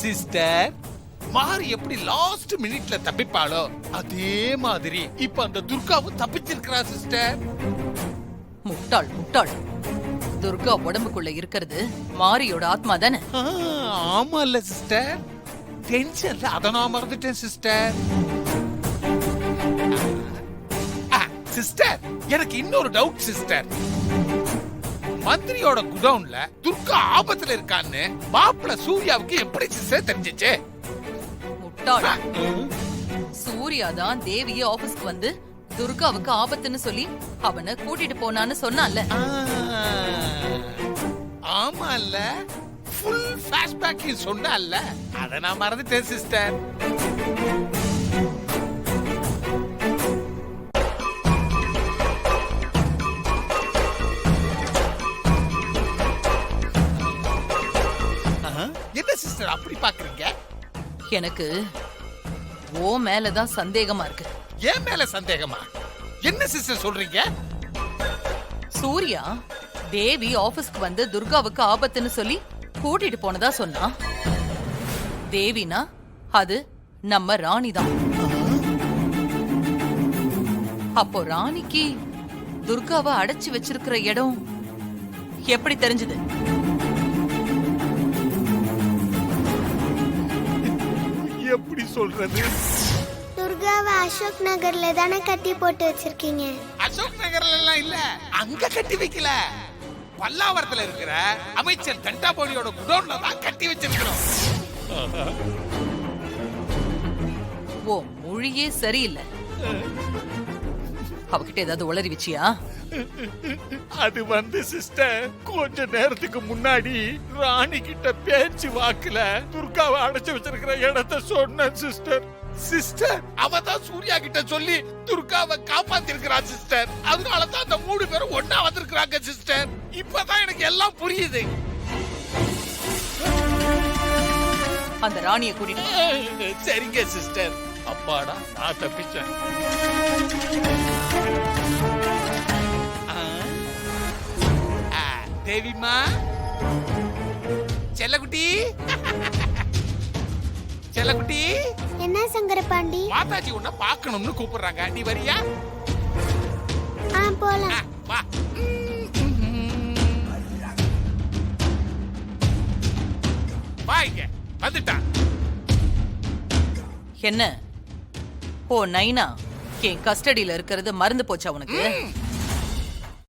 Sister, மாரி எப்படி last மினிட்ல தப்பிப்பாளோ அதே மாதிரி இப்ப அந்த துர்காவும் தப்பிச்சிருக்கிறா சிஸ்டர். முட்டாள் முட்டாள். துர்கா உடம்புக்குள்ள இருக்கிறது மாரியோட ஆத்மா தானே? ஆமா இல்ல சிஸ்டர், டென்ஷன்ல அத நான் மறந்துட்டேன் சிஸ்டர். சிஸ்டர், எனக்கு இன்னொரு டவுட் சிஸ்டர். மந்திரியோட குடவுன்ல துர்கா ஆபத்துல இருக்கான்னு மாப்பிள்ள சூர்யாவுக்கு எப்படி சிஸ்டர் தெரிஞ்சிச்சு? முட்டாள். சூர்யா தான் தேவிய ஆபீஸ்க்கு வந்து துர்காவுக்கு ஆபத்துன்னு சொல்லி அவனை கூட்டிட்டு போனான்னு சொன்னான்ல. ஆமா இல்ல, ஃபுல் ஃபிளாஷ்பேக் சொன்னான்ல, அத நான் மறந்துட்டேன் சிஸ்டர். என்ன சிஸ்டர் அப்படி பாக்குறீங்க? எனக்கு ஓ மேலதான் சந்தேகமா இருக்கு. ஏன் மேல சந்தேகமா? என்ன சிஸ்டர் சொல்றீங்க? சூர்யா தேவி ஆபீஸ்க்கு வந்து துர்காவுக்கு ஆபத்துன்னு சொல்லி கூட்டிட்டு போனதா சொன்னா. தேவினா அது நம்ம ராணி தான். அப்போ ராணிக்கு துர்காவை அடைச்சு வச்சிருக்கிற இடம் எப்படி தெரிஞ்சது? எப்படி சொல்றது? துர்காவை அசோக் நகர்ல தானே கட்டி போட்டு வச்சிருக்கீங்க. அசோக் நகர்ல எல்லாம் இல்ல, அங்க கட்டி வைக்கல. பல்லாவரத்துல இருக்கிற அமைச்சர் தண்டாபோலியோட குடோன்ல தான் கட்டி வச்சிருக்கிறோம். ஓ மொழியே சரியில்லை. அவகிட்ட ஏதாவது உளறி வச்சியா? அது வந்து சிஸ்டர், கொஞ்ச நேரத்துக்கு முன்னாடி ராணி கிட்ட பேச்சு வாக்குல துர்காவை அடைச்சு வச்சிருக்கிற இடத்தை சொன்ன சிஸ்டர். சிஸ்டர், அவ தான் சூர்யா கிட்ட சொல்லி துர்காவை காப்பாத்தி இருக்கிறா சிஸ்டர். அதனாலதான் அந்த 3 பேரும் ஒன்னா வந்திருக்காங்க சிஸ்டர். இப்பதான் எனக்கு எல்லாம் புரியுது. அந்த ராணியை கூட்டிட்டு சரிங்க சிஸ்டர். அப்பாடா, நான் தப்பிச்சேன். தேவிமா, செல்லகுட்டி, செல்லகுட்டி. என்ன சங்கரபாண்டி? மாதாஜி உன்னை பார்க்கணும்னு கூப்பிடுறாங்க, நீ வரியா? போலாம். வா. வா, இங்க வந்துட்டான். என்ன? ஓ நைனா, என் கஸ்டடியில இருக்கிறது மறந்து போச்சா உனக்கு?